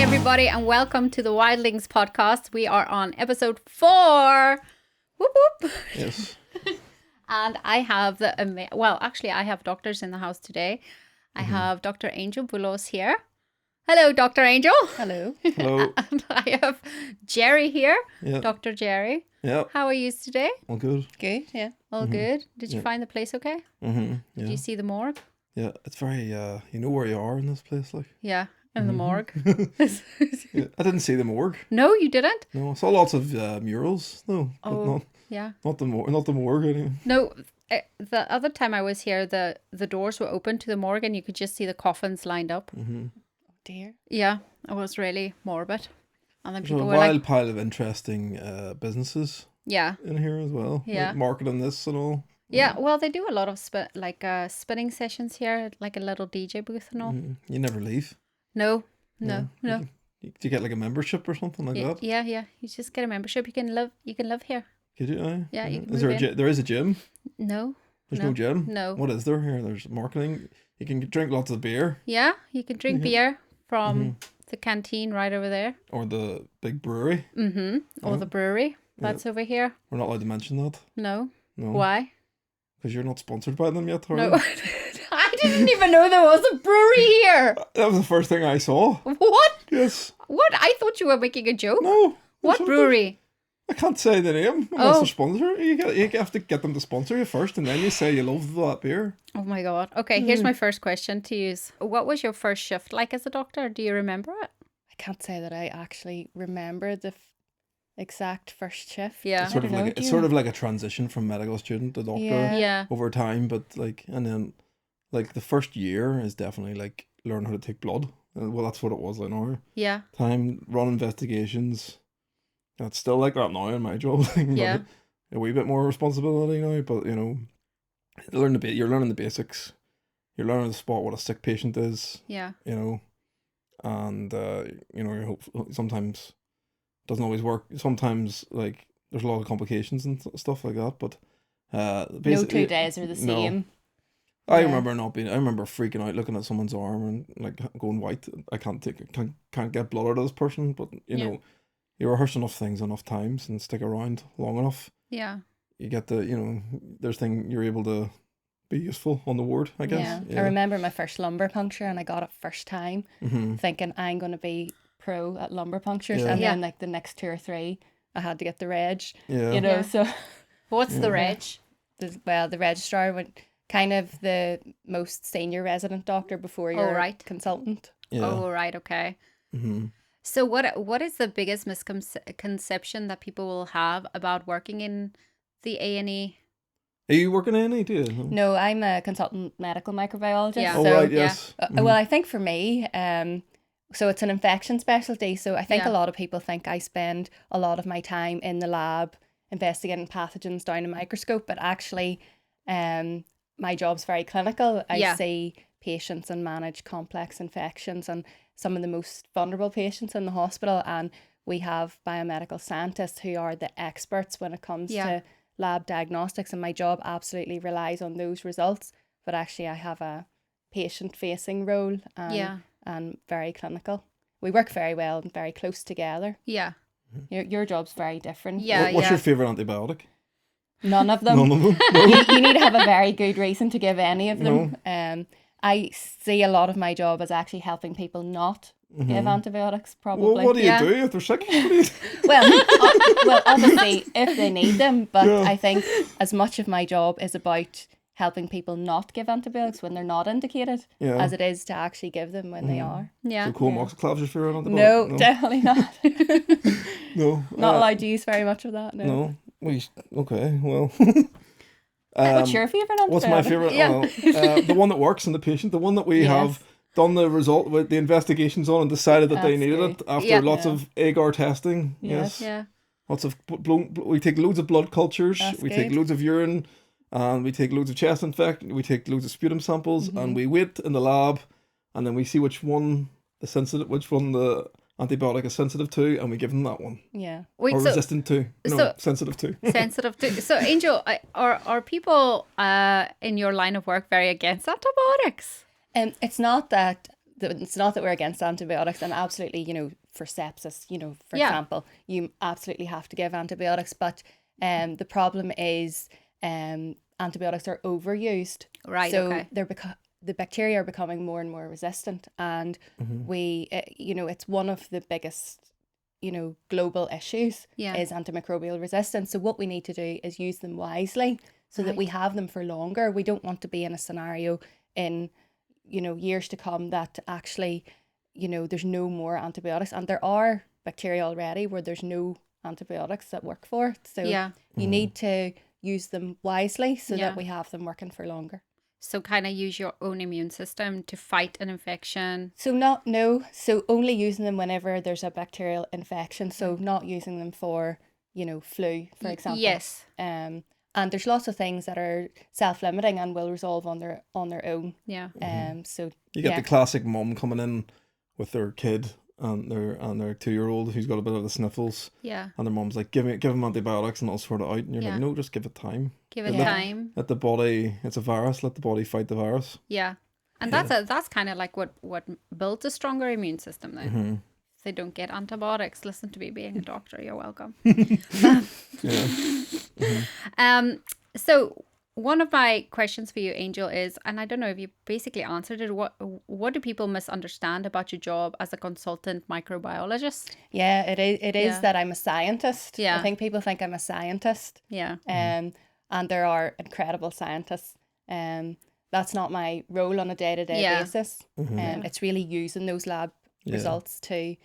everybody, and welcome to the Wildings Podcast. We are on episode 4. Whoop whoop. Yes. And I have I have doctors in the house today. I have Dr. Angel Boulos here. Hello, Dr. Angel. Hello. Hello. And I have Gerry here. Yeah. Dr. Gerry. Yeah. How are you today? All good. Good, yeah. All good. Did you find the place okay? Mm-hmm. Yeah. Did you see the morgue? Yeah. It's very. You know where you are in this place, like. Yeah, in the morgue. Yeah. I didn't see the morgue. No, you didn't? No, I saw lots of murals. No. But Oh, yeah. Not the morgue. Anyway. No, the other time I was here, the doors were open to the morgue and you could just see the coffins lined up. Mm-hmm. Oh dear. Yeah, it was really morbid. And then There's people a were wild like, pile of interesting businesses yeah. in here as well. Yeah. Like marketing this and all. Yeah, well, they do a lot of spinning sessions here, like a little DJ booth and all. Mm-hmm. You never leave. No. Do you get like a membership or something like that? Yeah. You just get a membership. You can live here. Could you? Yeah, you can Is there move in. there is a gym? No. There's no gym? No. What is there here? There's marketing. You can drink lots of beer. Yeah, you can drink beer from the canteen right over there. Or the big brewery. Mm-hmm. Or the brewery. That's over here. We're not allowed to mention that. No. No. Why? Because you're not sponsored by them yet, are No. you? I didn't even know there was a brewery here. That was the first thing I saw. What? Yes. What? I thought you were making a joke. No. What that's brewery? I can't say the name unless Oh. they're sponsor. You have to get them to sponsor you first, and then you say you love that beer. Oh my God. Okay, here's my first question to you. What was your first shift like as a doctor? Do you remember it? I can't say that I actually remember the exact first shift. Yeah. It's sort of I don't like know, it's do sort you- of like a transition from medical student to doctor Yeah. over time, but and then the first year is definitely like learn how to take blood. Well, that's what it was in our Yeah. time. Run investigations. And it's still like that now in my job. But Yeah. a wee bit more responsibility now, but you're learning the basics. You're learning to spot what a sick patient is. Yeah. And you hope sometimes it doesn't always work. Sometimes like there's a lot of complications and stuff like that. But No basically, 2 days are the no. same. I Yeah. remember freaking out looking at someone's arm and like going white. I can't get blood out of this person. But you rehearse enough things enough times and stick around long enough. Yeah. You get you're able to be useful on the ward, I guess. Yeah. I remember my first lumbar puncture and I got it first time Mm-hmm. thinking I'm going to be pro at lumbar punctures. Yeah. And Yeah. then like the next 2 or 3, I had to get the reg, Yeah. Yeah. so What's the reg? the registrar would kind of the most senior resident doctor before your right. consultant. Yeah. Oh, right. Okay. Mm-hmm. So what is the biggest misconception that people will have about working in the A&E? Are you working in any? Do you? No, I'm a consultant medical microbiologist. Yeah. Oh, so, right, yes. Well, I think for me, so it's an infection specialty. So I think Yeah. a lot of people think I spend a lot of my time in the lab investigating pathogens down a microscope, but actually, my job's very clinical. I Yeah. see patients and manage complex infections and some of the most vulnerable patients in the hospital. And we have biomedical scientists who are the experts when it comes Yeah. to lab diagnostics, and my job absolutely relies on those results. But actually, I have a patient-facing role and very clinical. We work very well and very close together. Yeah. Your job's very different. Yeah. What's your favourite antibiotic? None of them. None of them. You need to have a very good reason to give any of them. I see a lot of my job as actually helping people not give antibiotics, probably. Well, what do you Yeah. do if they're sick? What do you do? Well, obviously, if they need them, but Yeah. I think as much of my job is about helping people not give antibiotics when they're not indicated, Yeah. as it is to actually give them when they are. Yeah. So cool moxiclav's your favourite antibiotic? No, definitely not. No. Not allowed to use very much of that. No. No. Okay, well. What's your favourite antibiotic? What's my favourite? Yeah. Well, the one that works in the patient, the one that we Yes. have done the result with the investigations on and decided that they That's needed good. it after Yeah. lots of agar testing. Yes. Yeah. Lots of we take loads of blood cultures, That's we take good. loads of urine, and we take loads of chest infection, we take loads of sputum samples, and we wait in the lab, and then we see which one the antibiotic is sensitive to, and we give them that one. Yeah. Wait, Or so resistant to. No, so- sensitive to. sensitive to. So, Angel, are people in your line of work very against antibiotics? It's not that it's not that we're against antibiotics, and absolutely, for sepsis, for example, you absolutely have to give antibiotics, but the problem is antibiotics are overused. Right. So the bacteria are becoming more and more resistant, and it's one of the biggest global issues is antimicrobial resistance. So what we need to do is use them wisely so that we have them for longer. We don't want to be in a scenario in years to come that actually there's no more antibiotics, and there are bacteria already where there's no antibiotics that work for it. So you need to use them wisely so that we have them working for longer. So kind of use your own immune system to fight an infection. So only using them whenever there's a bacterial infection. So not using them for, flu, for example. Yes. And there's lots of things that are self-limiting and will resolve on their own. Yeah. So you get the classic mum coming in with their kid and their 2-year-old who's got a bit of the sniffles. Yeah. And their mum's like, give them antibiotics and it'll sort it out. And you're like, no, just give it time. Give it time. Let the body, it's a virus, let the body fight the virus. Yeah. And that's kind of like what builds a stronger immune system then. Mm-hmm. If they don't get antibiotics, listen to me being a doctor, you're welcome. So one of my questions for you, Angel, is, and I don't know if you basically answered it, what do people misunderstand about your job as a consultant microbiologist? Yeah, it is that I'm a scientist. Yeah. I think people think I'm a scientist. Yeah. And there are incredible scientists. That's not my role on a day-to-day basis. It's really using those lab results to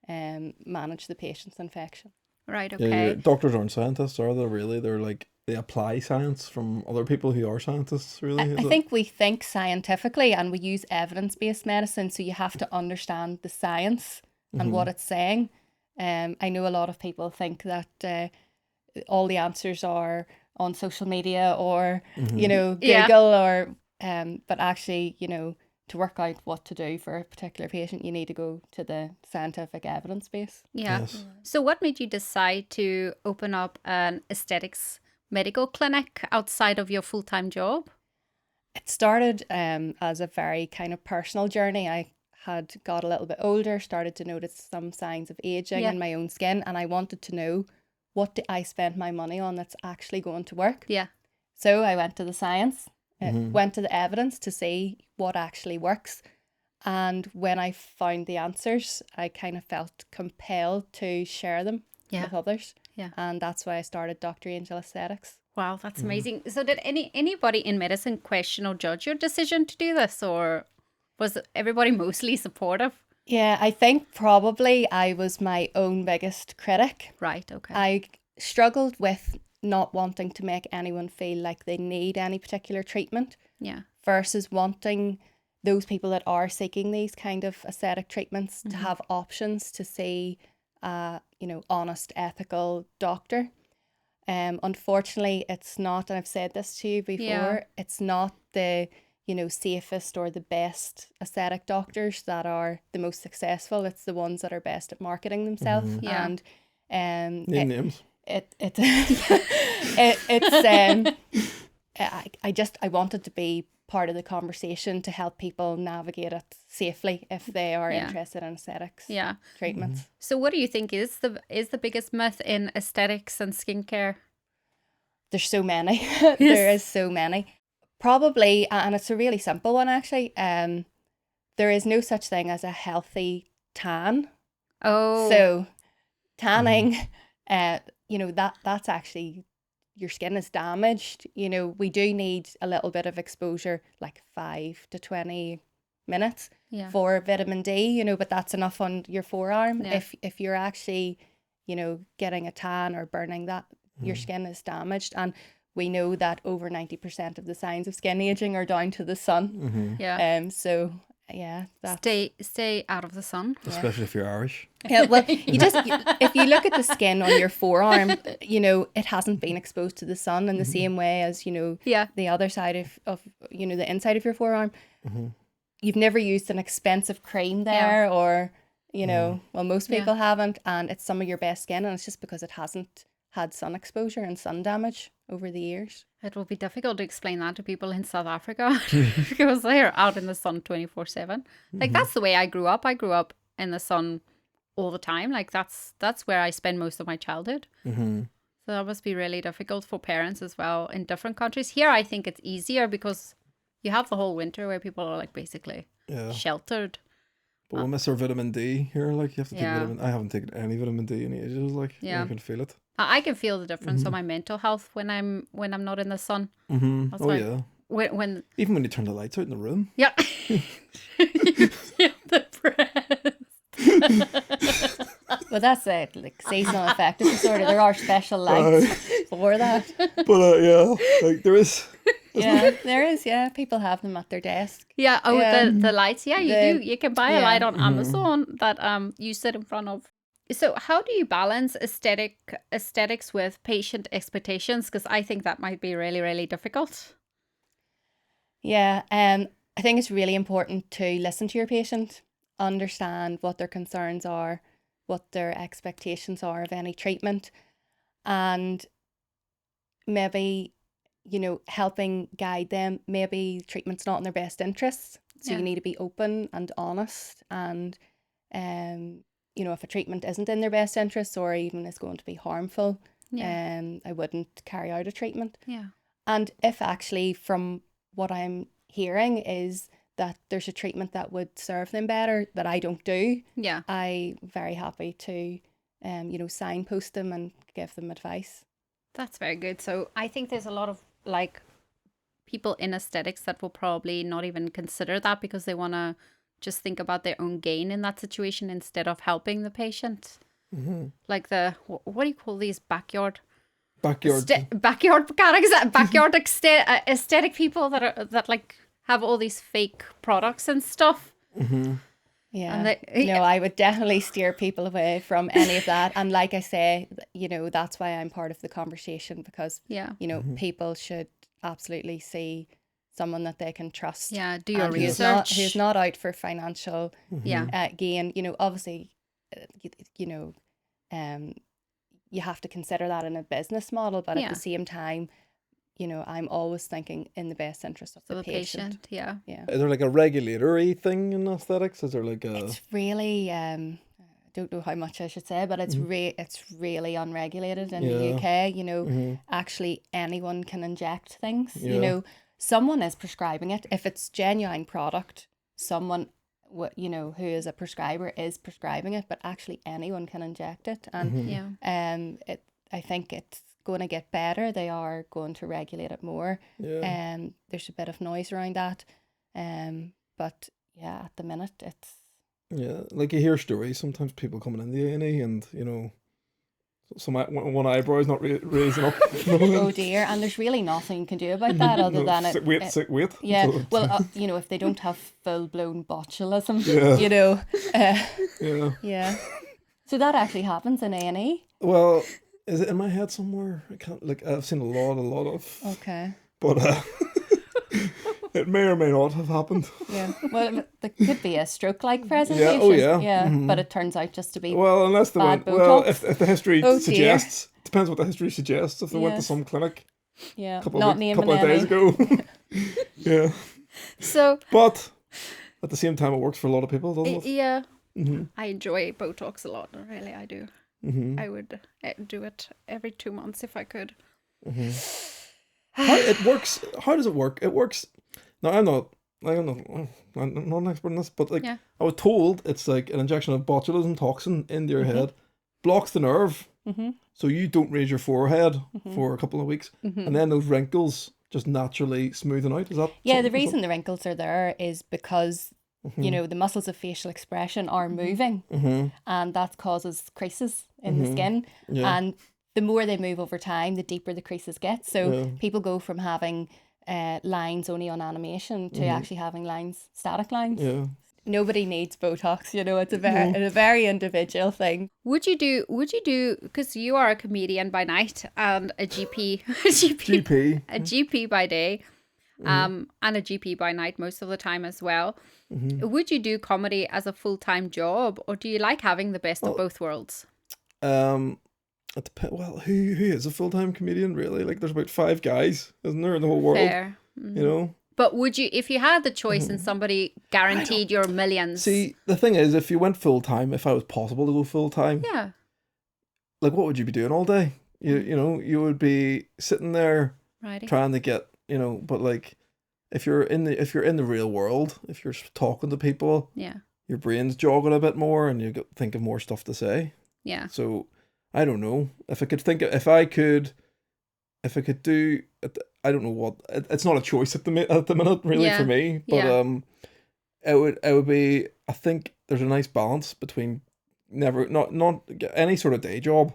manage the patient's infection. Right, okay. Yeah, doctors aren't scientists, are they really? They're like, they apply science from other people who are scientists, really? I think we think scientifically and we use evidence-based medicine, so you have to understand the science and what it's saying. I know a lot of people think that all the answers are on social media or, Google or, but actually, to work out what to do for a particular patient, you need to go to the scientific evidence base. Yeah. Yes. So what made you decide to open up an aesthetics medical clinic outside of your full-time job? It started as a very kind of personal journey. I had got a little bit older, started to notice some signs of aging in my own skin, and I wanted to know, what do I spend my money on that's actually going to work? Yeah. So I went to the science, went to the evidence to see what actually works. And when I found the answers, I kind of felt compelled to share them with others. Yeah. And that's why I started Dr. Angel Aesthetics. Wow, that's amazing. So did anybody in medicine question or judge your decision to do this, or was everybody mostly supportive? Yeah, I think probably I was my own biggest critic. Right, okay. I struggled with not wanting to make anyone feel like they need any particular treatment. Yeah. Versus wanting those people that are seeking these kind of aesthetic treatments to have options to see honest, ethical doctor. Unfortunately, it's not, and I've said this to you before, it's not the safest or the best aesthetic doctors that are the most successful. It's the ones that are best at marketing themselves. And Name names. I wanted to be part of the conversation to help people navigate it safely if they are interested in aesthetics treatments. So what do you think is the biggest myth in aesthetics and skincare? There's so many. There is so many. Probably, and it's a really simple one actually, there is no such thing as a healthy tan. Oh. So tanning, that's actually, your skin is damaged. We do need a little bit of exposure, like 5 to 20 minutes for vitamin D, but that's enough on your forearm. Yeah. If you're actually, getting a tan or burning that, your skin is damaged. And we know that over 90% of the signs of skin aging are down to the sun. Yeah. So yeah, stay out of the sun, especially if you're Irish. Yeah, well, if you look at the skin on your forearm, it hasn't been exposed to the sun in the same way as the other side of the inside of your forearm. You've never used an expensive cream there, or well, most people haven't, and it's some of your best skin, and it's just because it hasn't had sun exposure and sun damage over the years. It will be difficult to explain that to people in South Africa because they're out in the sun 24/7. Like that's the way I grew up. I grew up in the sun all the time. Like that's where I spend most of my childhood. So that must be really difficult for parents as well in different countries. Here, I think it's easier because you have the whole winter where people are like basically sheltered. But we miss our vitamin D here. Like you have to take vitamin. I haven't taken any vitamin D in ages. Like I can feel it. I can feel the difference on my mental health when I'm not in the sun. Yeah. When even when you turn the lights out in the room. Yeah. You feel depressed. Well, that's a like seasonal affective disorder. There are special lights for that. But like there is. Yeah, there is. Yeah, people have them at their desk. Yeah. Oh, the lights. Yeah, you do. You can buy a light on Amazon that you sit in front of. So, how do you balance aesthetics with patient expectations? Because I think that might be really, really difficult. Yeah. I think it's really important to listen to your patient, understand what their concerns are, what their expectations are of any treatment, and maybe, helping guide them. Maybe treatment's not in their best interests. So you need to be open and honest. And, if a treatment isn't in their best interests or even is going to be harmful, I wouldn't carry out a treatment. Yeah. And if actually from what I'm hearing is that there's a treatment that would serve them better that I don't do, I'm very happy to, signpost them and give them advice. That's very good. So I think there's a lot of like people in aesthetics that will probably not even consider that because they want to just think about their own gain in that situation instead of helping the patient. Like what do you call these backyard mechanics, backyard aesthetic people that like have all these fake products and stuff. Yeah, I would definitely steer people away from any of that. And like I say, that's why I'm part of the conversation because, people should absolutely see someone that they can trust. Yeah, do your research. Who's not out for financial gain. Obviously, you have to consider that in a business model, but at the same time, I'm always thinking in the best interest of the patient. Yeah. Is there like a regulatory thing in aesthetics? Is there like a... It's really, I don't know how much I should say, but it's really unregulated in the UK. Actually anyone can inject things. Someone is prescribing it. If it's genuine product, someone who is a prescriber is prescribing it, but actually anyone can inject it. And I think it's going to get better. They are going to regulate it more. There's a bit of noise around that. But at the minute it's like you hear stories sometimes people coming in the A&E and one eyebrow's not raising up. Oh dear, and there's really nothing you can do about that other than sick weight. Yeah, well, if they don't have full-blown botulism, yeah. So that actually happens in A&E? Well, is it in my head somewhere? I can't, I've seen a lot of. Okay. But it may or may not have happened. Yeah. Well, there could be a stroke-like presentation. Yeah. Oh, yeah. Yeah. But it turns out just to be unless they bad went. Botox. Well, if the history suggests, depends what the history suggests. If they went to some clinic, a couple of days ago. Yeah. So. But at the same time, it works for a lot of people, doesn't it? Yeah. I enjoy Botox a lot. Really, I do. I would do it every 2 months if I could. How it works? How does it work? It works. Now I'm not an expert in this, but I was told it's like an injection of botulism toxin into your head, blocks the nerve, so you don't raise your forehead for a couple of weeks, and then those wrinkles just naturally smoothing out. Is that? Yeah, the reason the wrinkles are there is because the muscles of facial expression are moving, and that causes creases in the skin, and the more they move over time, the deeper the creases get. So people go from having lines only on animation to actually having static lines. Yeah. Nobody needs Botox, it's a very individual thing. Would you do, because you are a comedian by night and a GP by day, and a GP by night most of the time as well. Would you do comedy as a full-time job, or do you like having the best of both worlds? Well, who is a full-time comedian really? Like, there's about 5 guys, isn't there, in the whole world? Fair. You know. But would you, if you had the choice and somebody guaranteed your millions? See, the thing is, if you went full-time, if it was possible to go full-time, Yeah. like, what would you be doing all day? You know, you would be sitting there Writing. trying to get, you know, but like, if you're in the real world, if you're talking to people, Yeah. your brain's jogging a bit more and you think of more stuff to say. Yeah. So I don't know if I could do it. I don't know what, it's not a choice at the minute really for me, but it would be, I think there's a nice balance between not any sort of day job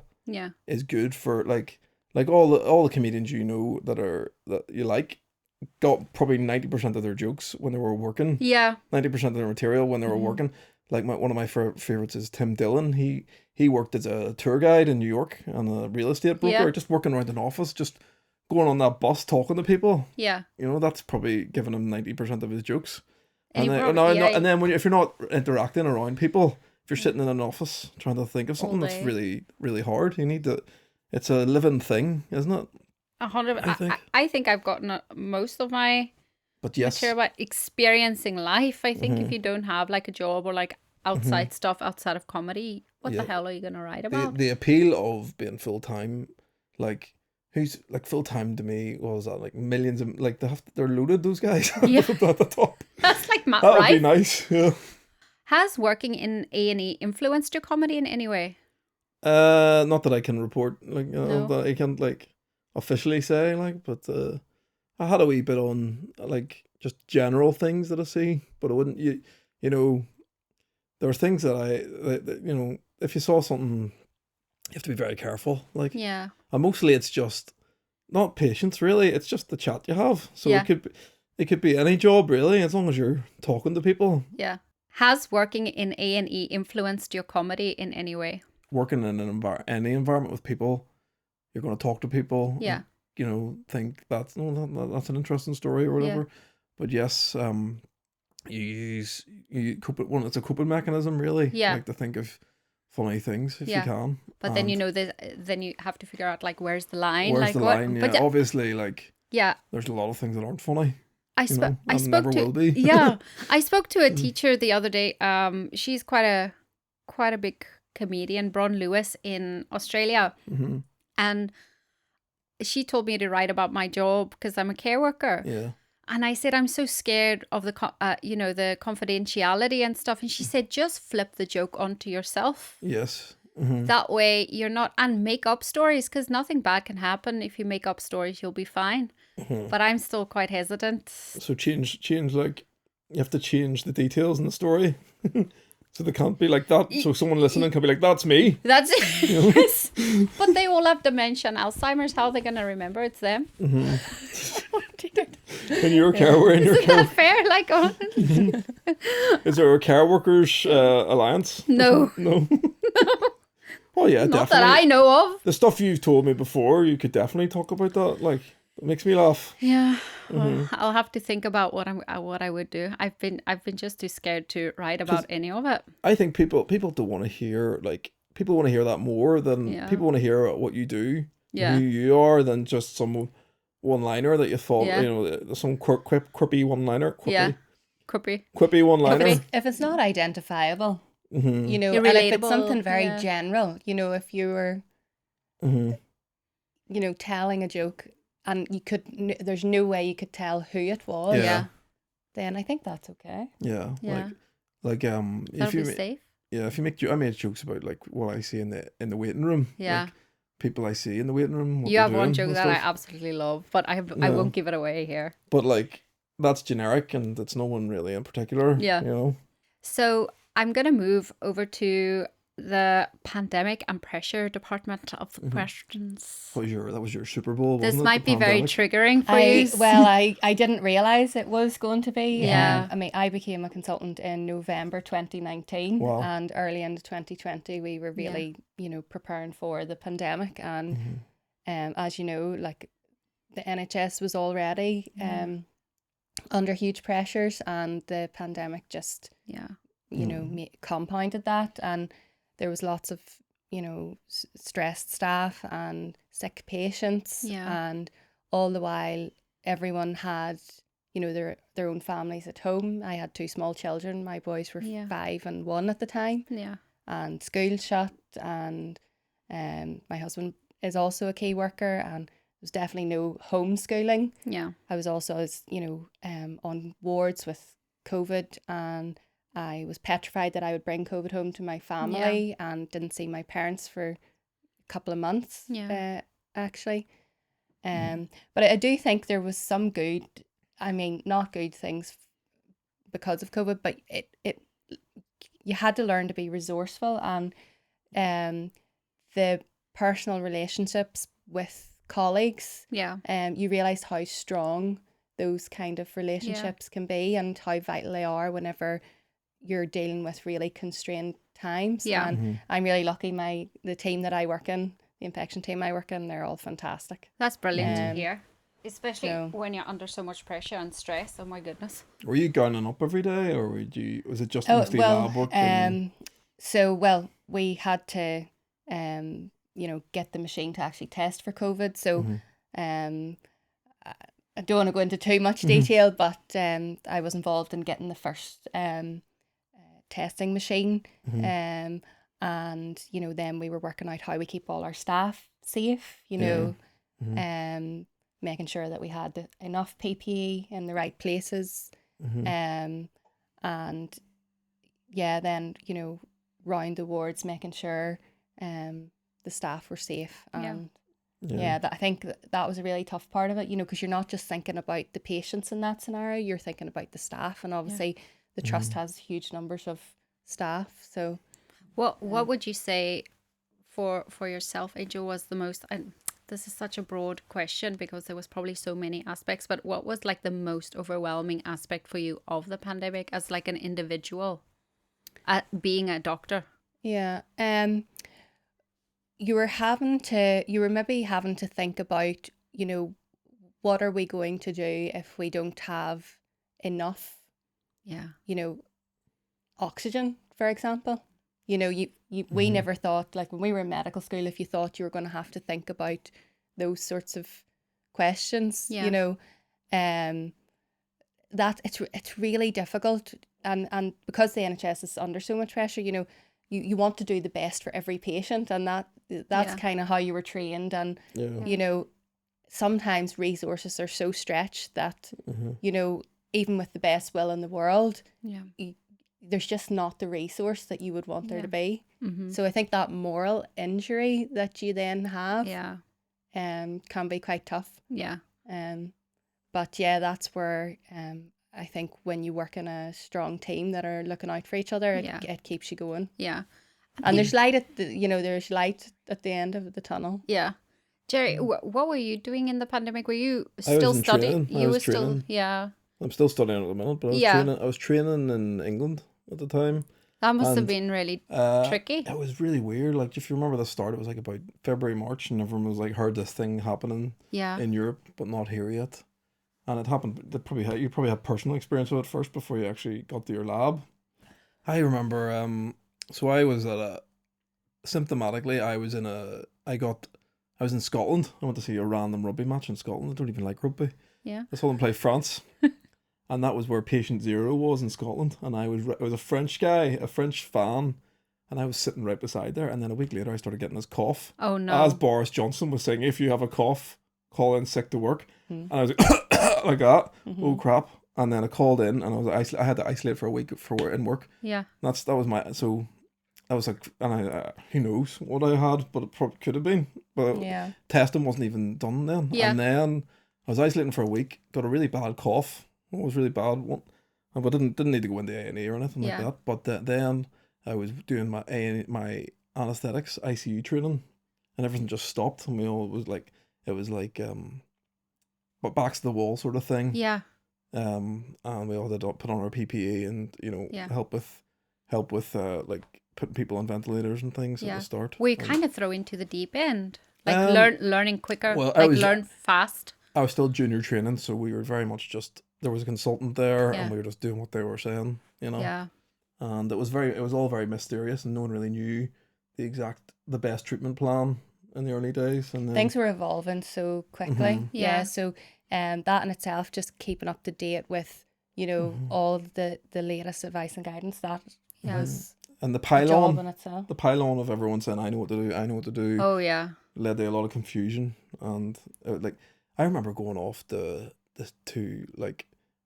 is good for like all the comedians, you know, that you like, got probably 90% of their jokes when they were working. Yeah. 90% of their material when they were working. Like, one of my favorites is Tim Dillon. He worked as a tour guide in New York and a real estate broker, just working around an office, just going on that bus talking to people. Yeah. You know, that's probably giving him 90% of his jokes. And then if you're not interacting around people, if you're sitting in an office trying to think of something, that's really, really hard. You need to, it's a living thing, isn't it? 100%. I think I've gotten most of my material about experiencing life. I think if you don't have like a job or like outside stuff outside of comedy, what the hell are you going to write about? The appeal of being full-time, like, who's like full-time to me, what was that, like millions of, like, they're loaded, those guys. Yeah. At the top. That's like Matt, that would right? be nice. Yeah. Has working in A&E influenced your comedy in any way? Not that I can report, like, you know, No. that I can't like officially say, like, but I had a wee bit on like just general things that I see, but I wouldn't, you know, there are things that you know, if you saw something, you have to be very careful, like, Yeah. and mostly it's just not patience really, it's just the chat you have. So it could be any job really, as long as you're talking to people. Yeah. Has working in A&E influenced your comedy in any way? Working in any environment with people, you're going to talk to people. Yeah. And, you know, think that's an interesting story or whatever. Yeah. But yes, you cope with one. It's a coping mechanism, really. Yeah. Like, to think of funny things if you can. But then, you know, then you have to figure out like where's the line. Where's like, the line? Yeah. But obviously, like, there's a lot of things that aren't funny. I spoke will be. Yeah, I spoke to a teacher the other day. She's quite a big comedian, Bron Lewis, in Australia, and she told me to write about my job because I'm a care worker. Yeah. And I said, I'm so scared of the you know, the confidentiality and stuff. And she said, just flip the joke onto yourself. Yes. That way you're not, and make up stories, because nothing bad can happen. If you make up stories, you'll be fine. But I'm still quite hesitant. So change, like, you have to change the details in the story. So they can't be like that. So someone listening can be like, that's me. That's it. You know? But they all have dementia and Alzheimer's. How are they going to remember it's them? And you're a care worker. Isn't that fair? Like, is there a care workers alliance? No. No. Oh yeah, not definitely. That I know of. The stuff you've told me before, you could definitely talk about that. Like, it makes me laugh. Yeah. Well, I'll have to think about what I would do. I've been just too scared to write about any of it. I think people don't want to hear, like, people want to hear that more than people want to hear what you do, who you are, than just some one-liner that you thought, you know, some quippy one-liner. Quippy one-liner. If it's not identifiable, you know, You're and relatable, if it's something very general, you know, if you were, you know, telling a joke and there's no way you could tell who it was, then I think that's okay. Yeah. Like if you safe. Yeah, if you make I made jokes about like what I see in the waiting room. Yeah. Like, people I see in the waiting room. You have one joke that I absolutely love, but I won't give it away here. But like, that's generic and it's no one really in particular. Yeah. You know. So I'm gonna move over to the pandemic and pressure department of the questions. That was your Super Bowl. This wasn't it? might The be very pandemic? triggering for you. Well, I didn't realise it was going to be. Yeah. I mean, I became a consultant in November 2019. Wow. And early into 2020, we were really, you know, preparing for the pandemic. And as you know, like, the NHS was already under huge pressures, and the pandemic just, you know, compounded that. And there was lots of stressed staff and sick patients, and all the while everyone had their own families at home. I had 2 small children. My boys were 5 and 1 at the time, and school shut, and my husband is also a key worker, and there was definitely no homeschooling. I was also on wards with COVID, and I was petrified that I would bring COVID home to my family, and didn't see my parents for a couple of months, actually. But I do think there was some good, not good things because of COVID, but you had to learn to be resourceful, and the personal relationships with colleagues, you realised how strong those kind of relationships can be, and how vital they are whenever you're dealing with really constrained times. And I'm really lucky, the team that I work in, the infection team I work in, they're all fantastic. That's brilliant to hear, especially when you're under so much pressure and stress. Oh my goodness. Were you gowning up every day, or was it just mostly lab work? We had to get the machine to actually test for COVID, so I don't want to go into too much detail, but I was involved in getting the first testing machine, and then we were working out how we keep all our staff safe, making sure that we had enough PPE in the right places, and then round the wards, making sure the staff were safe, and I think that was a really tough part of it, because you're not just thinking about the patients in that scenario, you're thinking about the staff, and obviously the trust has huge numbers of staff. So what would you say for yourself, Angel, was the most, and this is such a broad question because there was probably so many aspects, but what was like the most overwhelming aspect for you of the pandemic as like an individual, being a doctor? You were maybe having to think about, what are we going to do if we don't have enough, oxygen, for example. We never thought, like when we were in medical school, if you thought you were going to have to think about those sorts of questions, that it's really difficult, and because the NHS is under so much pressure, you want to do the best for every patient, and that's kind of how you were trained, and sometimes resources are so stretched that even with the best will in the world, there's just not the resource that you would want there to be. So I think that moral injury that you then have can be quite tough. But that's where I think when you work in a strong team that are looking out for each other, it keeps you going. And there's light at there's light at the end of the tunnel. Gerry, what were you doing in the pandemic? Were you still studying? I'm still studying at the minute, but I was training in England at the time. That must have been really tricky. It was really weird. Like, if you remember the start, it was like about February, March, and everyone was like, heard this thing happening in Europe, but not here yet. And it happened. You probably had personal experience with it first before you actually got to your lab. I remember. So I was symptomatically. I was in Scotland. I went to see a random rugby match in Scotland. I don't even like rugby. I saw them play France. And that was where patient 0 was in Scotland. And I was a French guy, a French fan. And I was sitting right beside there. And then a week later, I started getting this cough. Oh, no. As Boris Johnson was saying, if you have a cough, call in sick to work. And I was like, like that. Oh, crap. And then I called in and I had to isolate for a week in work. Yeah. That was my... So I was like... And who knows what I had, but it probably could have been. But testing wasn't even done then. Yeah. And then I was isolating for a week, got a really bad cough. It was really bad one, but didn't need to go into A&E or anything like that. But then I was doing my anaesthetics ICU training, and everything just stopped. And it was like but backs to the wall sort of thing. Yeah. And we all had to put on our PPE and help with like putting people on ventilators and things at the start. Were you kind of thrown into the deep end, like learning quicker, learn fast? I was still junior training, so we were very much just. There was a consultant there, and we were just doing what they were saying, And it was all very mysterious, and no one really knew the best treatment plan in the early days, and then, things were evolving so quickly. Yeah. So that in itself, just keeping up to date with, you know, all the latest advice and guidance, that was and the a job in pylon itself. the pylon of everyone saying I know what to do. Oh yeah. Led to a lot of confusion, and like I remember going off I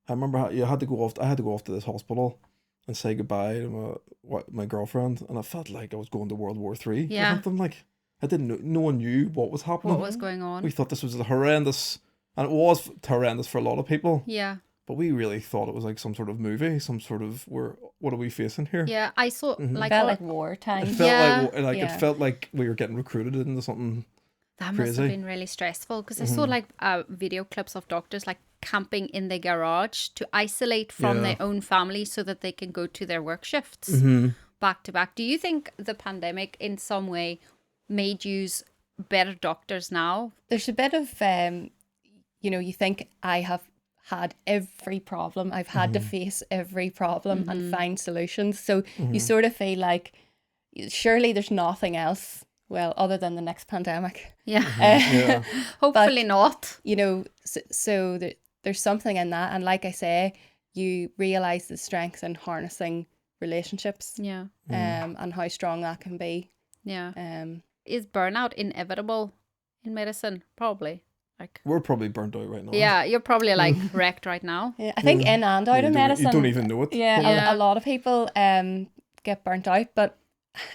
remember I had to go off to this hospital and say goodbye to my girlfriend, and I felt like I was going to World War III or something. Like I didn't know, no one knew what was happening. What was going on? We thought this was horrendous, and it was horrendous for a lot of people. Yeah. But we really thought it was like some sort of movie, some sort of what are we facing here? Yeah, I saw It felt like wartime. It felt it felt like we were getting recruited into something. That crazy. must have been really stressful, because I saw like video clips of doctors like camping in their garage to isolate from their own family so that they can go to their work shifts back to back. Do you think the pandemic in some way made you better doctors now? There's a bit of, you know, you think I have had every problem. I've had to face every problem and find solutions. So you sort of feel like surely there's nothing else, well, other than the next pandemic. Yeah. Hopefully not. You know, so there's something in that. And like I say, you realise the strength in harnessing relationships. Yeah. And how strong that can be. Yeah. Is burnout inevitable in medicine? Probably. Like, we're probably burnt out right now. Yeah, you're probably like wrecked right now. Yeah, I think in and out of medicine, you don't even know it. Yeah. A lot of people get burnt out, but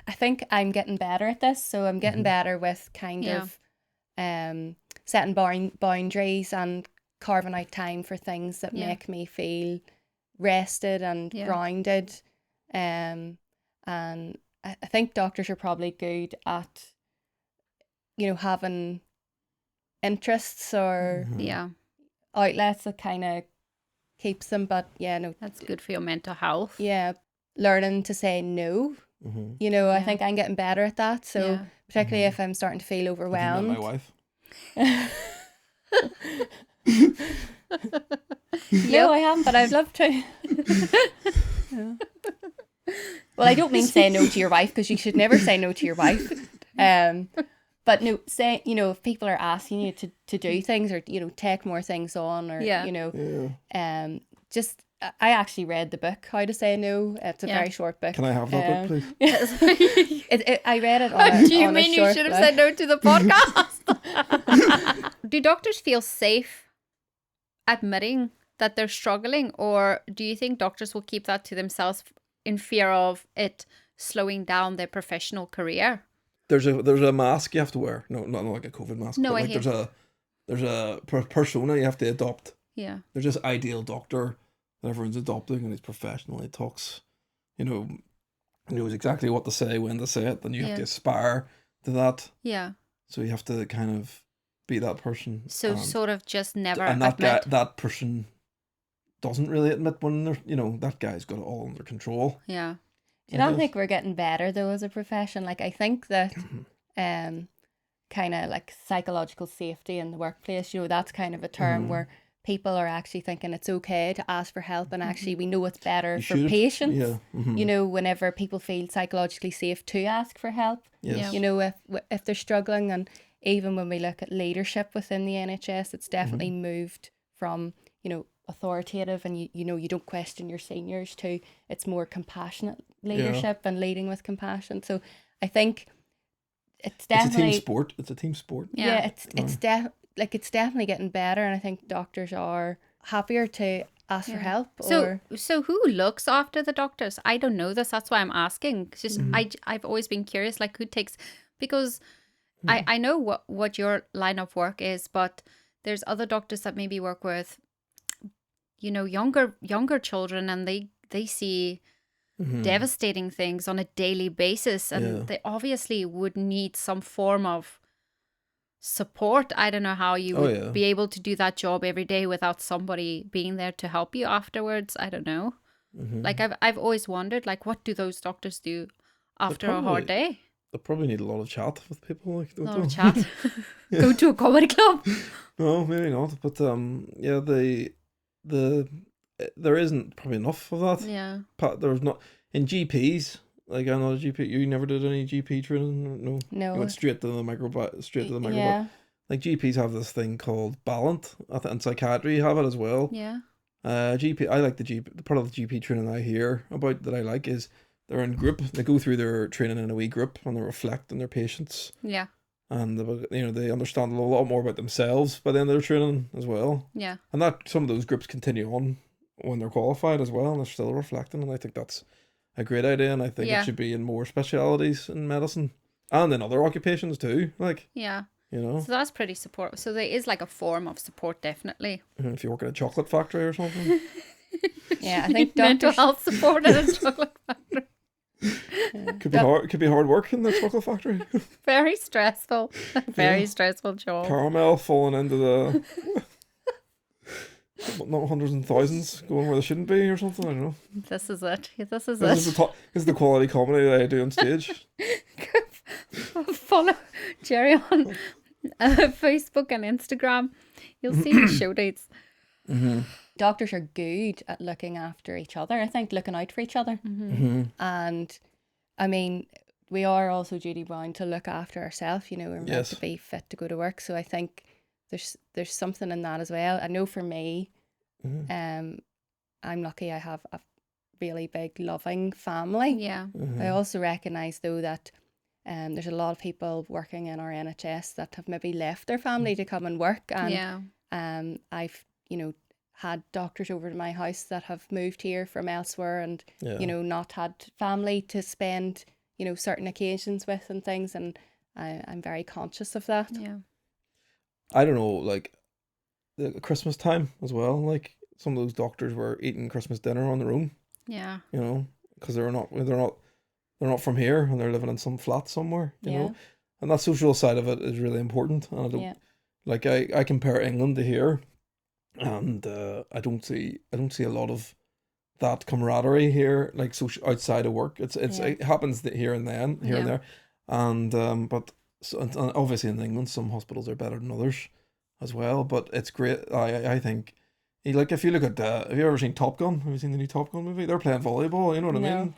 I think I'm getting better at this. So I'm getting better with kind of setting boundaries and carving out time for things that make me feel rested and grounded. And I think doctors are probably good at, you know, having interests or outlets that kind of keeps them, but that's good for your mental health. Learning to say no, you know, I think I'm getting better at that, so particularly if I'm starting to feel overwhelmed. Have you met my wife? No, I haven't, but I'd love to. Well, I don't mean say no to your wife, because you should never say no to your wife. But no, say, you know, if people are asking you to do things, or, you know, take more things on, or, you know, just, I actually read the book, How to Say No. It's a very short book. Can I have that book, please? I read it on Do you mean you should have said no to the podcast? Do doctors feel safe admitting that they're struggling, or do you think doctors will keep that to themselves in fear of it slowing down their professional career? There's a mask you have to wear. No, not like a COVID mask. No, but like there's a persona you have to adopt. Yeah. There's this ideal doctor that everyone's adopting, and he's professional. He talks, you know, knows exactly what to say, when to say it, and you have to aspire to that. Yeah. So you have to kind of be that person. So sort of just never and admit. that person doesn't really admit when they're, you know, that guy's got it all under control. Yeah. I don't think we're getting better though as a profession. Like, I think that kind of like psychological safety in the workplace, you know, that's kind of a term where people are actually thinking it's okay to ask for help, and actually we know it's better for patients. You know, whenever people feel psychologically safe to ask for help. You know, if they're struggling, and even when we look at leadership within the NHS, it's definitely moved from, you know, authoritative and you know, you don't question your seniors, to it's more compassionate leadership and leading with compassion. So I think it's definitely it's a team sport. It's definitely getting better, and I think doctors are happier to ask for help. So who looks after the doctors? I don't know this, that's why I'm asking. It's just I've always been curious, like, who takes, because I know what your line of work is, but there's other doctors that maybe work with, you know, younger children, and they see devastating things on a daily basis, and they obviously would need some form of support. I don't know how you would be able to do that job every day without somebody being there to help you afterwards. I don't know. Like, I've always wondered, like, what do those doctors do after a hard day? They probably need a lot of chat with people. Like, a lot of chat. Go to a comedy club. No, maybe not. But there isn't probably enough of that. Yeah. There's not in GPs. Like I'm not a GP. You never did any GP training? No. No. You went straight to the microbiology. Yeah. Like GPs have this thing called Ballant, and psychiatry have it as well. Yeah. GP. I like the GP. The part of the GP training I hear about that I like is they're in group. They go through their training in a wee group and they reflect on their patients. Yeah. And they understand a lot more about themselves by the end of their training as well. Yeah. And that some of those groups continue on when they're qualified as well, and they're still reflecting. And I think that's a great idea, and I think it should be in more specialities in medicine and in other occupations too. Like, yeah, So that's pretty support. So there is like a form of support, definitely. If you work in a chocolate factory or something. Yeah, I think mental health support in a chocolate factory. Could be hard work in the chocolate factory. Very stressful. Very stressful job. Caramel falling into the not hundreds and thousands going where they shouldn't be or something. I don't know. This is it. This is This is the quality comedy that I do on stage. Follow Gerry on Facebook and Instagram. You'll see the show dates. Mm-hmm. Doctors are good at looking after each other. I think looking out for each other. Mm-hmm. And I mean, we are also duty bound to look after ourselves. We're meant to be fit to go to work. So I think there's something in that as well. I know for me, I'm lucky I have a really big loving family. Yeah. Mm-hmm. I also recognise though that there's a lot of people working in our NHS that have maybe left their family to come and work. And I've, had doctors over to my house that have moved here from elsewhere and, not had family to spend, certain occasions with and things. And I'm very conscious of that. Yeah. I don't know, like the Christmas time as well. Like some of those doctors were eating Christmas dinner on their own. Yeah. Because they're not from here and they're living in some flat somewhere. You know, and that social side of it is really important. And I don't like I compare England to here. And I don't see a lot of that camaraderie here, like social outside of work. It happens here and there, and but and obviously in England some hospitals are better than others as well. But it's great. I think, like if you look at have you ever seen Top Gun? Have you seen the new Top Gun movie? They're playing volleyball. You know what I mean?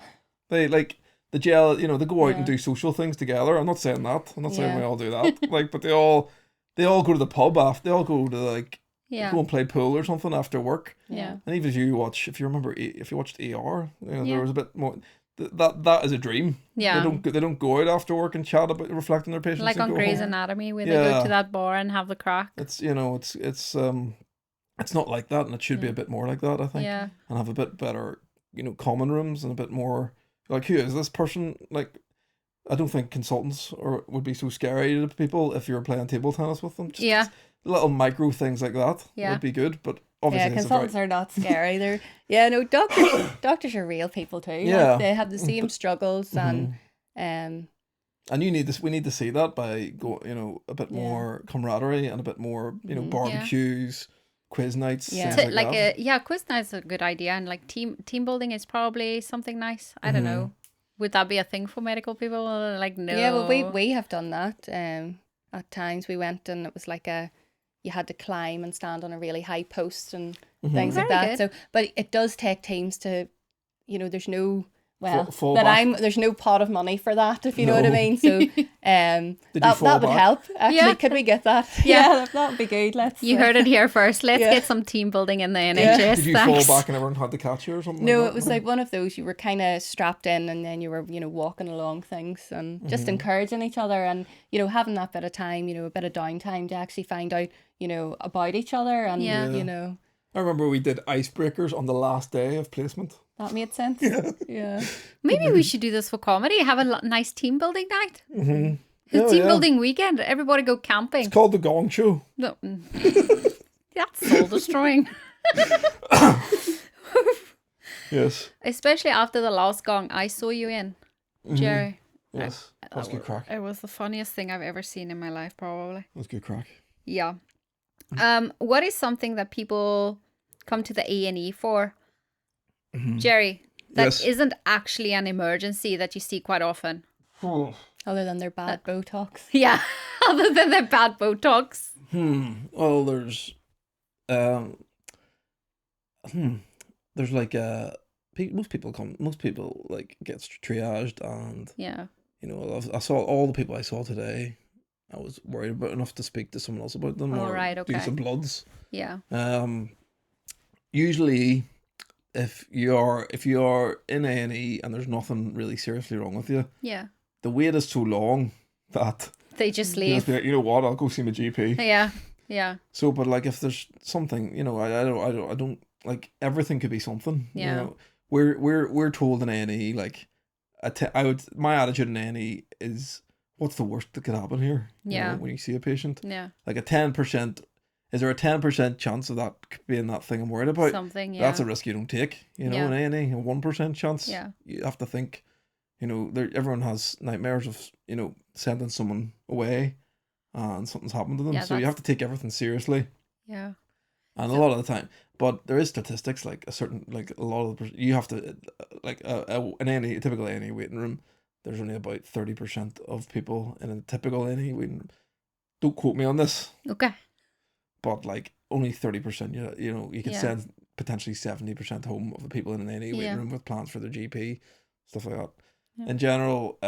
They like the gel. They go out and do social things together. I'm not saying that. I'm not saying we all do that. Like, but they all go to the pub after. They all go to go and play pool or something after work. Yeah. And even if you watched ER, there was a bit more. That is a dream. Yeah. They don't go out after work and chat about reflecting their patients. Like on Grey's Anatomy, where they go to that bar and have the crack. It's it's not like that, and it should be a bit more like that, I think. Yeah. And have a bit better, common rooms and a bit more like, who is this person? Like, I don't think consultants would be so scary to people if you're playing table tennis with them. Just little micro things like that would be good, but obviously consultants are not scary. They're doctors are real people too. Yeah, they have the same struggles and we need to see that by a bit more camaraderie and a bit more barbecues, quiz nights. Quiz nights is a good idea, and like team building is probably something nice. I don't know. Would that be a thing for medical people? Like, no. Yeah, well, we have done that. At times we went and it was like you had to climb and stand on a really high post and things like that. Good. So, but it does take teams to, there's no there's no pot of money for that, if you know what I mean. So, that would help. Actually, could we get that? Yeah, that would be good. You heard it here first. Let's get some team building in the NHS. Did you fall back and everyone had to catch you or something? No, it was like one of those. You were kind of strapped in, and then you were, walking along things and just encouraging each other, and having that bit of time, a bit of downtime to actually find out, about each other, and I remember we did icebreakers on the last day of placement. That made sense. Yeah. Maybe we should do this for comedy. Have a nice team building night. Mm-hmm. Team building weekend. Everybody go camping. It's called the Gong Show. No. That's soul destroying. Yes. Especially after the last gong I saw you in, Gerry. Yes. That was good crack. It was the funniest thing I've ever seen in my life, probably. That was good crack. Yeah. What is something that people come to the A&E for, Gerry, that isn't actually an emergency that you see quite often? Other than their bad Botox. Yeah, other than their bad Botox. Well, there's like most people like gets triaged, and Yeah. you know, I saw all the people I saw today. I was worried about enough to speak to someone else about them, or right, do okay. some bloods. Yeah. Usually, if you are in A&E and there's nothing really seriously wrong with you, Yeah. the wait is so long that They just you just leave. be like, you know what, I'll go see my GP. Yeah. Yeah. So, but like, if there's something, you know, I don't like, everything could be something. Yeah. You know, we're told in A&E, like, my attitude in A&E is, what's the worst that could happen here? You Yeah. know, when you see a patient, Yeah. like a 10%. Is there a 10% chance of that being that thing I'm worried about? Something. Yeah. That's a risk you don't take. You know, in A&E, a 1% chance. Yeah. You have to think. You know, everyone has nightmares of, you know, sending someone away and something's happened to them. Yeah, so you have to take everything seriously. Yeah. And a lot of the time, but there is statistics, like a lot of you have to, like a typical A&E waiting room, there's only about 30% of people in a typical A&E waiting room. Don't quote me on this. Okay. But like only 30%, you know, you could Yeah. send potentially 70% home of the people in an A&E waiting room with plans for their GP, stuff like that. Yeah. In general,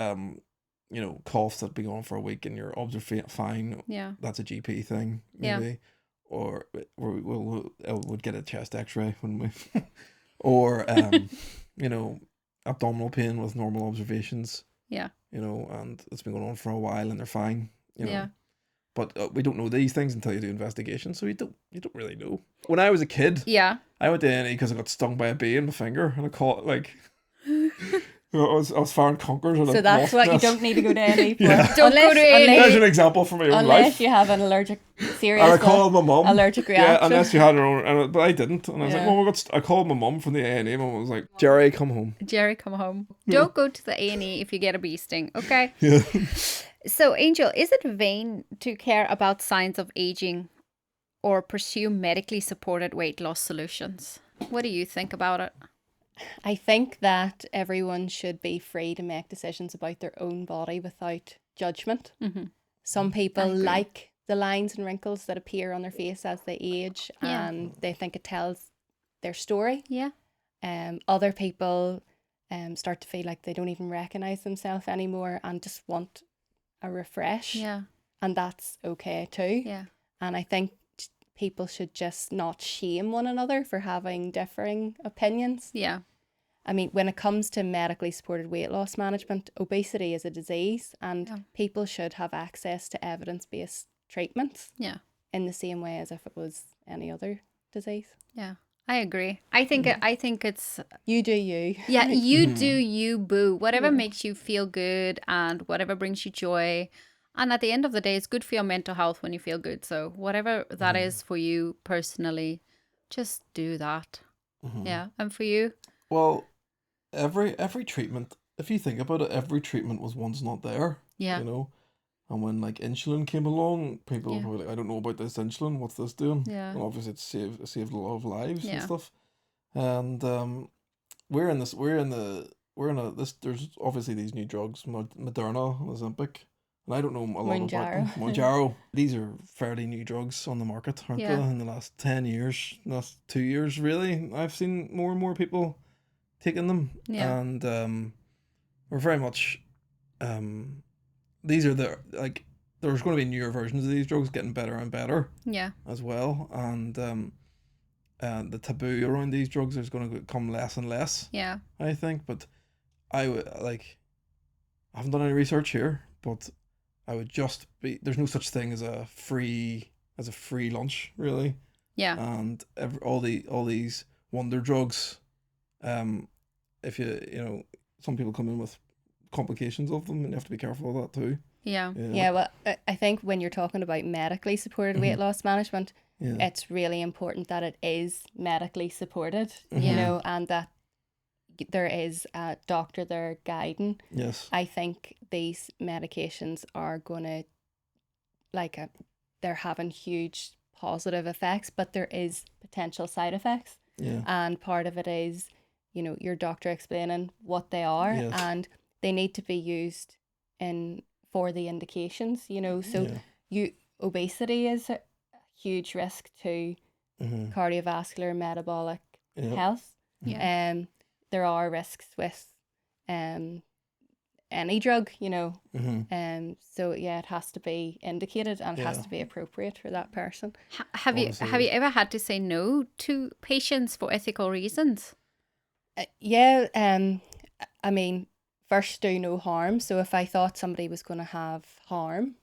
you know, coughs that be going for a week and you're obviously fine. Yeah. That's a GP thing, maybe. Yeah. Or would get a chest X-ray, wouldn't we? Or you know, abdominal pain with normal observations. Yeah. You know, and it's been going on for a while and they're fine. You know. Yeah. But we don't know these things until you do investigation, so you don't really know. When I was a kid, Yeah. I went to A&E because I got stung by a bee in my finger, and I caught it like I was firing conkers. And So that's what you don't need to go to A&E for. Yeah. Don't go to A&E. There's an example from my own Unless life. you have an serious And I called my mum. allergic reaction. Yeah, unless you had her own, but I didn't. And I was Yeah. like, well, I called my mum from the A&E. Mum was like, Gerry, come home. Gerry, come home. Don't go to the A&E if you get a bee sting, okay? Yeah. So, Angel, is it vain to care about signs of aging or pursue medically supported weight loss solutions? What do you think about it? I think that everyone should be free to make decisions about their own body without judgment. Mm-hmm. Some people like the lines and wrinkles that appear on their face as they age, Yeah. and they think it tells their story. Yeah. Other people start to feel like they don't even recognize themselves anymore and just want a refresh. Yeah. And that's okay too. Yeah. And I think people should just not shame one another for having differing opinions. Yeah. I mean, when it comes to medically supported weight loss management, obesity is a disease, and people should have access to evidence-based treatments. Yeah. In the same way as if it was any other disease. Yeah. I agree. I think it's You do you. yeah, you do you, boo. Whatever makes you feel good and whatever brings you joy. And at the end of the day, it's good for your mental health when you feel good. So whatever that is for you personally, just do that. Yeah. And for you? Well, every treatment, if you think about it, every treatment was once not there. Yeah. You know? And when like insulin came along, people were like, I don't know about this insulin, what's this doing? Yeah. And obviously it saved a lot of lives and Yeah. stuff. And there's obviously these new drugs, Moderna, Ozempic, and I don't know a lot about them. Mounjaro. These are fairly new drugs on the market, aren't they? In the last 10 years, last 2 years really. I've seen more and more people taking them. Yeah. And we're very much these are there's going to be newer versions of these drugs getting better and better. Yeah. As well. And the taboo around these drugs is going to become less and less. Yeah. I think, but I haven't done any research here, but I would just be, there's no such thing as a free lunch, really. Yeah. And all these wonder drugs, if you know, some people come in with complications of them, and you have to be careful of that too. Yeah, well, I think when you're talking about medically supported weight loss management, it's really important that it is medically supported, you know, and that there is a doctor there guiding. Yes. I think these medications are going to, they're having huge positive effects, but there is potential side effects. Yeah. And part of it is, you know, your doctor explaining what they are, and they need to be used for the indications, you know. So obesity is a huge risk to cardiovascular, metabolic health. Yeah. there are risks with any drug, you know. So yeah, it has to be indicated and it has to be appropriate for that person. Have you ever had to say no to patients for ethical reasons? I mean, first do no harm. So if I thought somebody was going to have harm,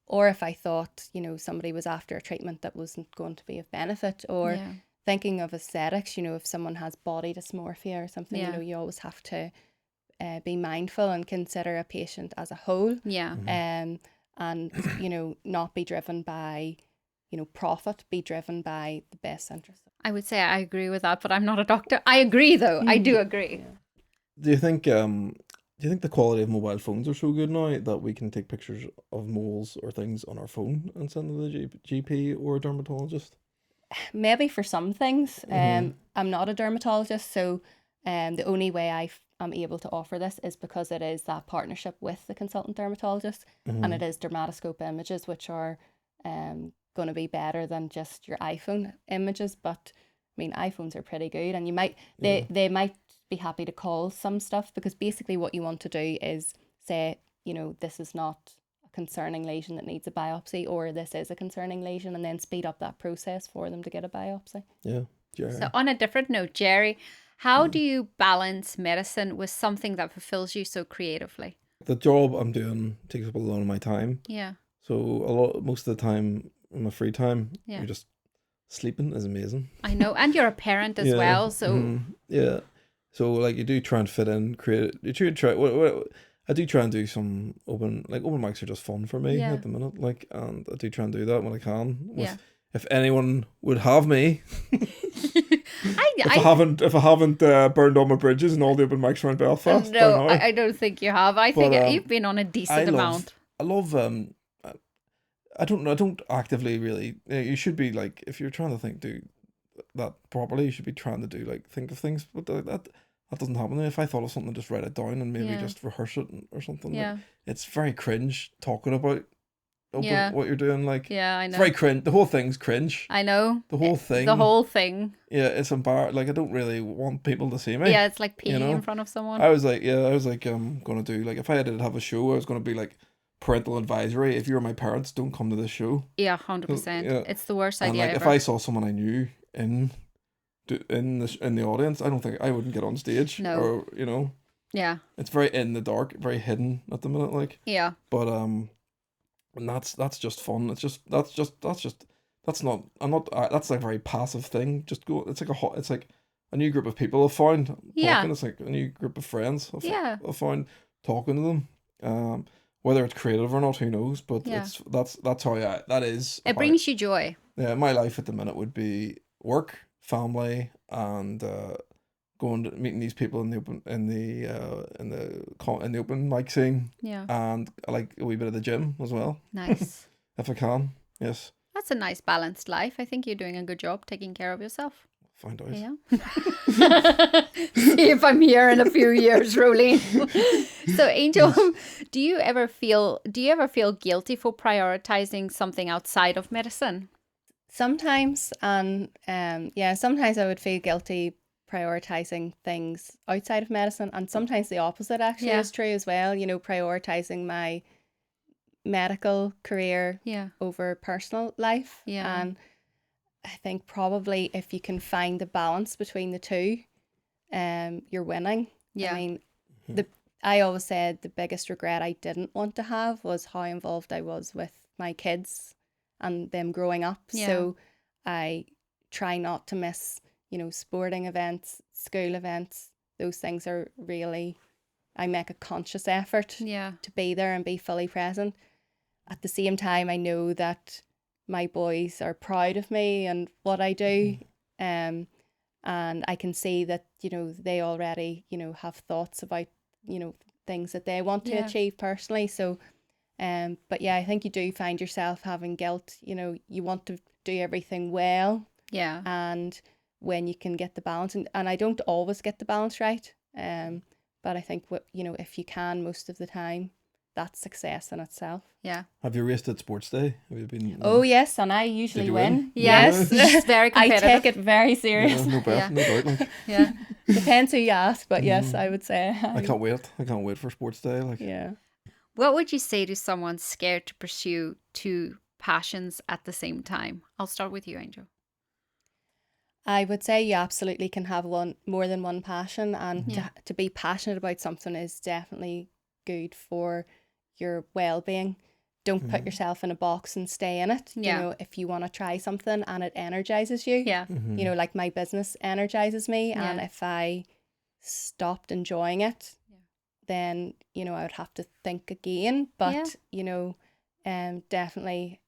or if I thought, you know, somebody was after a treatment that wasn't going to be of benefit, or thinking of aesthetics, you know, if someone has body dysmorphia or something, you know, you always have to be mindful and consider a patient as a whole. And, you know, not be driven by, you know, profit, be driven by the best interest. I would say I agree with that, but I'm not a doctor. I agree, though. I do agree. Do you think the quality of mobile phones are so good now that we can take pictures of moles or things on our phone and send them to the GP or a dermatologist? Maybe for some things. I'm not a dermatologist, so the only way I'm able to offer this is because it is that partnership with the consultant dermatologist, and it is dermatoscope images, which are going to be better than just your iPhone images. But I mean, iPhones are pretty good, and you might they might be happy to call some stuff, because basically what you want to do is say, you know, this is not a concerning lesion that needs a biopsy, or this is a concerning lesion, and then speed up that process for them to get a biopsy. Yeah. So on a different note, Gerry, how do you balance medicine with something that fulfills you so creatively? The job I'm doing takes up a lot of my time. Yeah. So most of the time, in my free time, you're just sleeping is amazing. I know, and you're a parent as well, so yeah. So like you do try and fit in, I do try and do some open mics are just fun for me at the minute. Like, and I do try and do that when I can. If anyone would have me, if I haven't burned all my bridges and all the open mics around Belfast. No, I don't think you have. I think you've been on a decent amount. I love I don't actively really. You should be like, if you're trying to do that properly, you should be trying to think of things, but that doesn't happen. If I thought of something, just write it down and maybe just rehearse it or something. Like, it's very cringe talking about what you're doing. Like, I know. It's very cringe. The whole thing's cringe. I know. The whole thing. Yeah, it's embarrassing. Like, I don't really want people to see me. Yeah, it's like peeing in front of someone. I was like, I'm gonna do, like, if I had to have a show, I was gonna be like, parental advisory: if you're my parents, don't come to this show. 100%. It's the worst idea ever. If I saw someone I knew in the audience, I don't think I wouldn't get on stage. No. Or, you know. Yeah. It's very in the dark, very hidden at the minute, like. Yeah. But and that's just fun. That's like a very passive thing. Just go. It's like a new group of people I've found. Talking. It's like a new group of friends I've found, talking to them. Whether it's creative or not, who knows? But that's how that is. It brings you joy. Yeah, my life at the minute would be work, family, and going to meeting these people in the open mic scene. Yeah. And I like a wee bit of the gym as well. Nice. If I can, yes. That's a nice balanced life. I think you're doing a good job taking care of yourself. Find out. Yeah. See if I'm here in a few years, Roleen. So, Angel, do you ever feel guilty for prioritizing something outside of medicine? Sometimes, and sometimes I would feel guilty prioritizing things outside of medicine, and sometimes the opposite actually is true as well. You know, prioritizing my medical career over personal life. Yeah. And I think probably if you can find the balance between the two, you're winning. Yeah. I mean, I always said the biggest regret I didn't want to have was how involved I was with my kids and them growing up. Yeah. So I try not to miss, you know, sporting events, school events. Those things are really, I make a conscious effort to be there and be fully present. At the same time, I know that my boys are proud of me and what I do. And I can see that, you know, they already, you know, have thoughts about, you know, things that they want to achieve personally. So, but yeah, I think you do find yourself having guilt. You know, you want to do everything well. Yeah. And when you can get the balance, and I don't always get the balance right. But I think you know, if you can most of the time, that's success in itself. Yeah. Have you raced at Sports Day? Have you been? Oh yes, and I usually win. Yes, it's very competitive. I take it very serious. No doubt. Like. Yeah. Depends who you ask, but yes, I would say. I can't wait. I can't wait for sports day. Like, Yeah. What would you say to someone scared to pursue two passions at the same time? I'll start with you, Angel. I would say you absolutely can have more than one passion, and to be passionate about something is definitely good for your well-being. Don't put yourself in a box and stay in it. Yeah. You know, if you want to try something and it energizes you, Yeah. you know, like my business energizes me, and if I stopped enjoying it, then, you know, I would have to think again. But, you know, definitely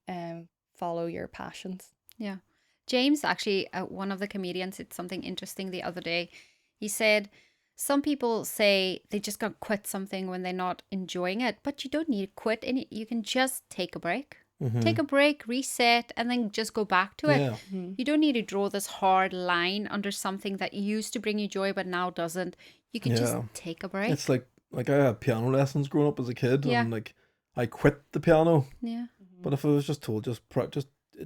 follow your passions. Yeah. James, actually, one of the comedians, said something interesting the other day. He said, some people say they just got to quit something when they're not enjoying it, but you don't need to quit. And you can just take a break. Take a break, reset, and then just go back to it. You don't need to draw this hard line under something that used to bring you joy but now doesn't. You can just take a break. It's like I had piano lessons growing up as a kid, and like I quit the piano. Yeah. But if I was just told, just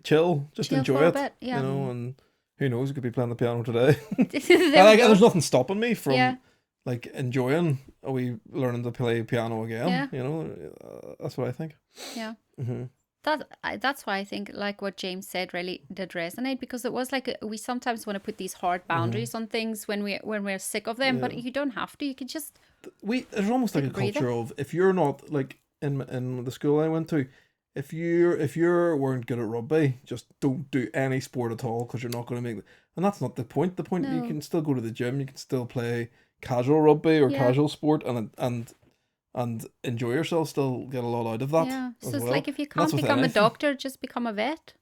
chill, just enjoy it, bit, you know, and who knows, you could be playing the piano today. There there's nothing stopping me from like enjoying learning to play piano again. Yeah. You know, that's what I think. Yeah. That's why I think like what James said really did resonate, because it was like we sometimes want to put these hard boundaries on things when we're sick of them, but you don't have to. You can just there's almost like a culture of, if you're not, like in the school I went to, if you weren't good at rugby, just don't do any sport at all, because you're not going to make it. And that's not the point. The point, you can still go to the gym, you can still play casual rugby or casual sport and enjoy yourself, still get a lot out of that. Yeah. So it's well. like, if you can't become a doctor, just become a vet.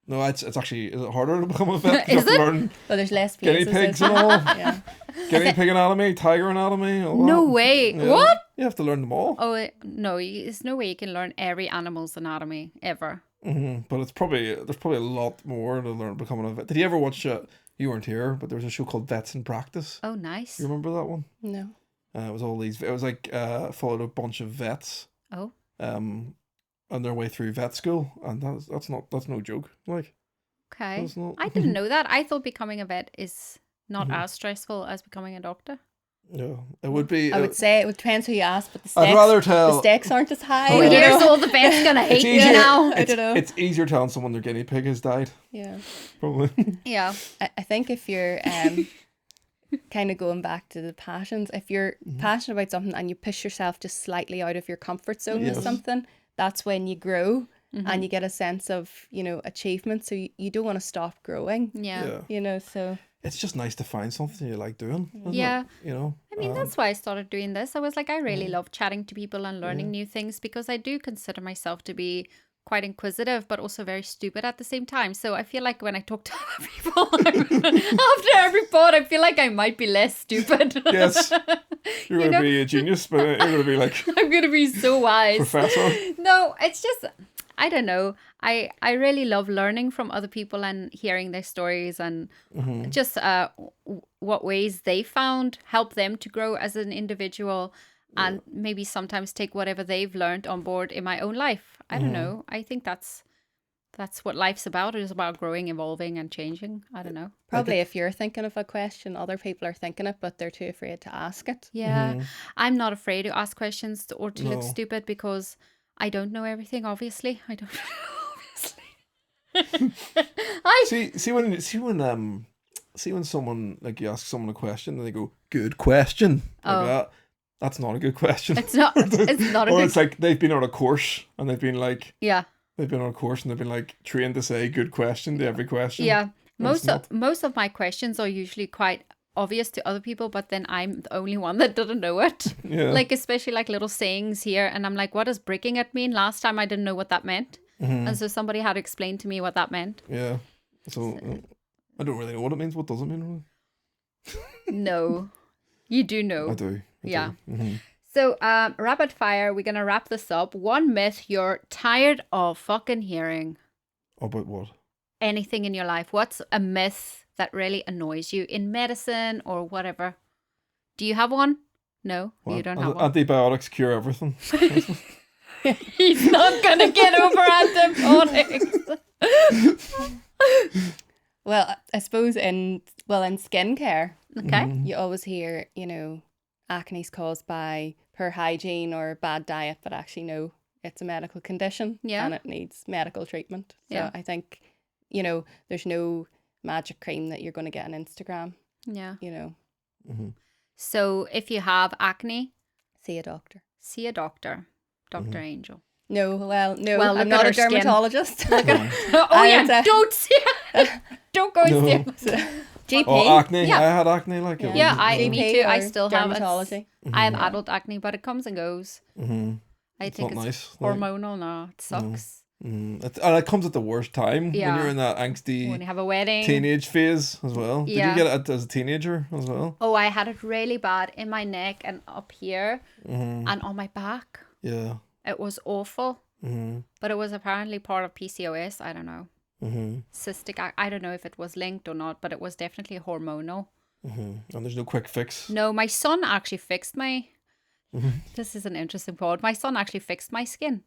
No, it's actually, is it harder to become a vet? Is it? Well, there's less guinea places. pigs and all. Guinea pig anatomy, tiger anatomy. All No that. way. Yeah. What? You have to learn them all. Oh no, there's no way you can learn every animal's anatomy ever. But there's probably a lot more to learn becoming a vet. Did you ever watch? You weren't here, but there was a show called Vets in Practice. Oh, nice. You remember that one? No. It was all these. It was like followed a bunch of vets. Oh. On their way through vet school, and that's no joke. Like. Okay. That's not... I didn't know that. I thought becoming a vet is not as stressful as becoming a doctor. Yeah, it would be. I would say it would depend who you ask, but I'd rather tell. The stakes aren't as high. Oh, here's all the vets gonna hate you now. I don't know. It's easier telling someone their guinea pig has died. Yeah. Probably. Yeah. I think if you're kind of going back to the passions, if you're passionate about something and you push yourself just slightly out of your comfort zone with something, that's when you grow. And you get a sense of, you know, achievement. So you don't want to stop growing. Yeah. You know, so. It's just nice to find something you like doing. Yeah. It? You know? I mean, that's why I started doing this. I was like, I really love chatting to people and learning new things, because I do consider myself to be quite inquisitive, but also very stupid at the same time. So I feel like when I talk to other people, after every pod, I feel like I might be less stupid. Yes. You're going to be a genius, but you're going to be like... I'm going to be so wise. Professor. No, it's just... I don't know. I really love learning from other people and hearing their stories, and just what ways they found help them to grow as an individual, and maybe sometimes take whatever they've learned on board in my own life. I don't know. I think that's what life's about. It is about growing, evolving, and changing. I don't know. Probably if you're thinking of a question, other people are thinking it, but they're too afraid to ask it. Yeah. I'm not afraid to ask questions or to look stupid, because I don't know everything, obviously. I don't obviously. See when someone, like, you ask someone a question and they go, "Good question." Like that. That's not a good question. It's not a or it's like they've been on a course and they've been like, yeah. They've been on a course and they've been like trained to say good question to every question. Yeah. Most of my questions are usually quite obvious to other people, but then I'm the only one that doesn't know it. Yeah. Like, especially like little sayings here, and I'm like, what does bricking it mean? Last time I didn't know what that meant. And so somebody had to explain to me what that meant. Yeah. So I don't really know what it means. What does it mean, really? No. You do know. I do. Yeah. So rapid fire, we're gonna wrap this up. One myth you're tired of fucking hearing. About what? Anything in your life. What's a myth that really annoys you in medicine or whatever? Do you have one? No, What? you don't have one. Antibiotics cure everything. He's not gonna get over antibiotics. Well, I suppose in skincare, Okay. You always hear, acne's caused by poor hygiene or bad diet, but actually no, it's a medical condition and it needs medical treatment. So I think, there's no magic cream that you're going to get on Instagram. Yeah. Mm-hmm. So if you have acne, see a doctor. Dr. Angel. No, well, look I'm not at a her skin. dermatologist. Don't see don't go and see GP. Oh, acne. Yeah. I had acne like it. Me too. I still have it. dermatology. I have adult acne, but it comes and goes. Mm-hmm. I think not it's nice. hormonal now. It sucks. And it comes at the worst time when you're in that angsty When you have a wedding. teenage phase as well. Did you get it as a teenager as well? Oh, I had it really bad in my neck and up here and on my back. Yeah. It was awful. But it was apparently part of PCOS. I don't know. Cystic. I don't know if it was linked or not, but it was definitely hormonal. And there's no quick fix. No, my son actually fixed my. This is an interesting part. My son actually fixed my skin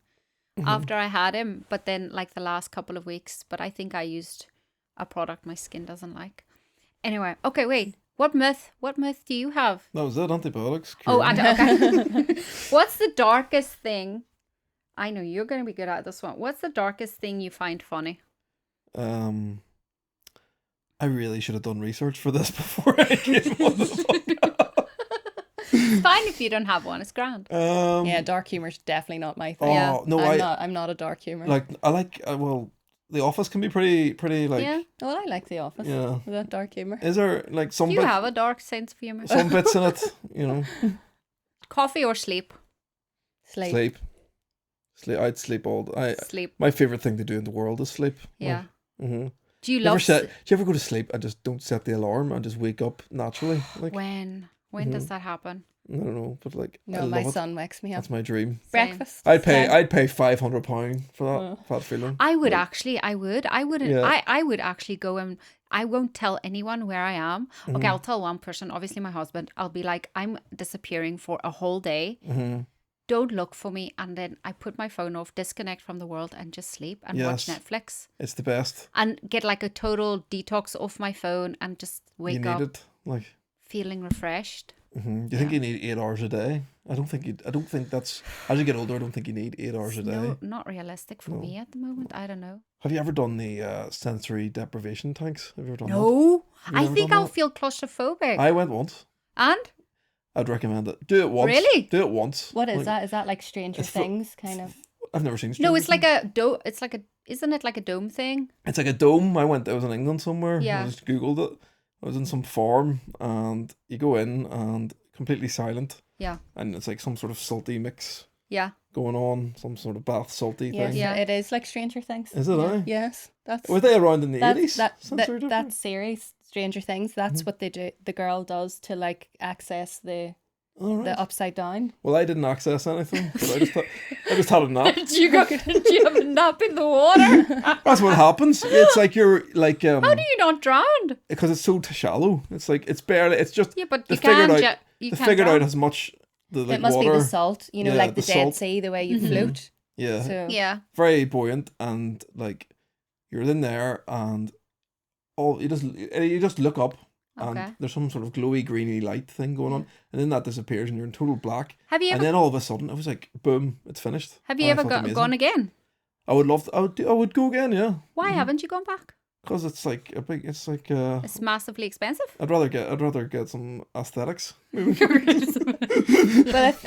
after I had him, but then like the last couple of weeks. But I think I used a product my skin doesn't like. Anyway, okay, wait. What myth do you have? That was it. Antibiotics. Oh, okay. What's the darkest thing? I know you're going to be good at this one. What's the darkest thing you find funny? I really should have done research for this before I came on the podcast. It's fine if you don't have one. It's grand. Yeah, dark humor's definitely not my thing. No, I'm not a dark humor. I like The Office can be pretty like. Yeah. Well, I like The Office. Yeah. With that dark humor. Is there like some? You have a dark sense of humor. Some bits in it, Coffee or sleep? Sleep. Sleep. I'd sleep all. Sleep. My favorite thing to do in the world is sleep. Yeah. Do you love? Do you ever go to sleep and just don't set the alarm and just wake up naturally? Like When does that happen? I don't know, but like No, my son wakes me up. That's my dream. Breakfast. I'd pay £500 for that feeling. I would actually. I wouldn't. Yeah. I would actually go and I won't tell anyone where I am. Okay, I'll tell one person. Obviously, my husband. I'll be like, I'm disappearing for a whole day. Don't look for me, and then I put my phone off, disconnect from the world, and just sleep and watch Netflix. It's the best. And get like a total detox off my phone and just wake up. You need it, feeling refreshed. Do you think you need 8 hours a day? I don't think that's. As you get older, I don't think you need 8 hours a day. No, not realistic for me at the moment. I don't know. Have you ever done the sensory deprivation tanks? Have you ever done that? No, I think I'll feel claustrophobic. I went once. And? I'd recommend it. Do it once. Really? Do it once. What is that? Is that like Stranger Things kind of? I've never seen Stranger No, it's Things. like a dome. It's like a. Isn't it like a dome thing? It's like a dome. I was in England somewhere. Yeah. I just googled it. I was in some farm, and you go in and completely silent. Yeah. And it's like some sort of salty mix. Yeah. Going on, some sort of bath salty Yes, thing. Yeah. it is like Stranger Things. Is it? Yeah. Yes, that's. Were they around in the 80s? That series, Stranger Things. That's what they do. The girl does to like access the upside down. Well, I didn't access anything, but I just had a nap. Did you have a nap in the water? That's what happens. It's like you're like. How do you not drown? Because it's so shallow. It's like it's barely. It's just. Yeah, but they you can't. They figured out as much. It must water. be the salt, like the Dead salt. Sea, the way you float. Yeah. So. Yeah. Very buoyant, and like you're in there, and you just look up, and there's some sort of glowy greeny light thing going on, and then that disappears, and you're in total black. Have you ever? And then all of a sudden, it was like boom, it's finished. Have you ever gone again? I would love. I would go again. Yeah. Why haven't you gone back? Because it's like a big. It's like. It's massively expensive. I'd rather get some aesthetics. But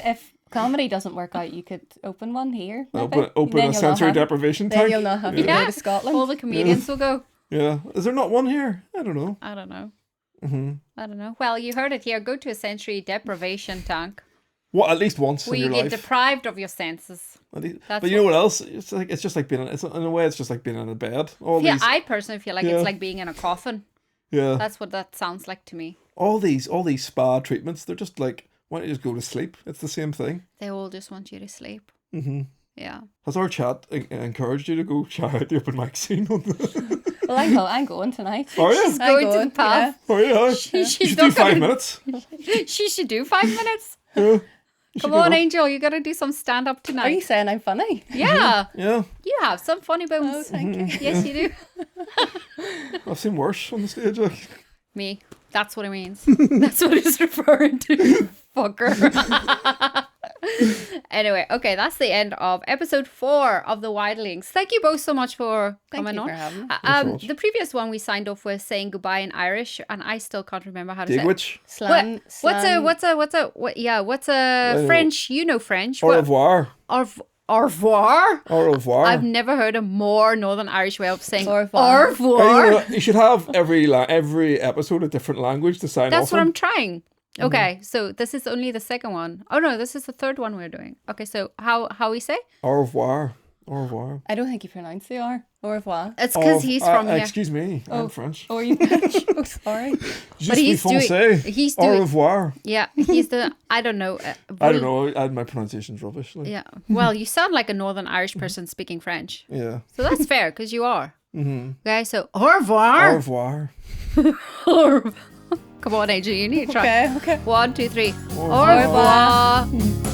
if comedy doesn't work out, you could open one here. Open a sensory deprivation tank. Then you'll not have to go to Scotland. All the comedians will go. Yeah. Is there not one here? I don't know. I don't know. Mm-hmm. Well, you heard it here. Go to a sensory deprivation tank. What? At least once where in your you life. get deprived of your senses. But you know what else? It's just like being in a way. It's just like being in a bed. I personally feel like it's like being in a coffin. Yeah. That's what that sounds like to me. All these spa treatments, they're just like, why don't you just go to sleep? It's the same thing. They all just want you to sleep. Mm-hmm. Yeah. Has our chat encouraged you to go check out the open mic scene on the... Well, I'm going tonight. Are you? She's going to the pub. Yeah. Oh yeah. She should do 5 minutes. She should do 5 minutes. Yeah. Come on, Angel, you got to do some stand up tonight. Are you saying I'm funny? Yeah. Yeah. You have some funny bones. Oh, thank you. Yes, you do. I've seen worse on the stage. Me. That's what it means. That's what it's referring to. Fucker. Anyway, okay, that's the end of episode 4 of the Wildlings. Thank you both so much for coming on. Thank you for having me. The previous one we signed off with saying goodbye in Irish, and I still can't remember how to say it. Digwich. Slang. What's a French? You know French. Au revoir. Au revoir. Au revoir. I've never heard a more Northern Irish way of saying Au revoir. au revoir. You should have every episode a different language to sign off. That's what on. I'm trying. Okay, so this is only the second one. Oh no, this is the third one we're doing. Okay, so how we say? Au revoir. Au revoir. I don't think you pronounce the R. Au revoir. It's because he's from here. Excuse me, I'm French. Oh, are you French? Oh, sorry. But he's doing. Au revoir. Yeah, he's the. I don't know. I don't know. My pronunciation's rubbish. Like. Yeah. Well, you sound like a Northern Irish person speaking French. Yeah. So that's fair because you are. Mm-hmm. Okay, so au revoir. Au revoir. Au revoir. Come on, AJ, you need to try. Okay. 1, 2, 3. Au revoir. Au revoir.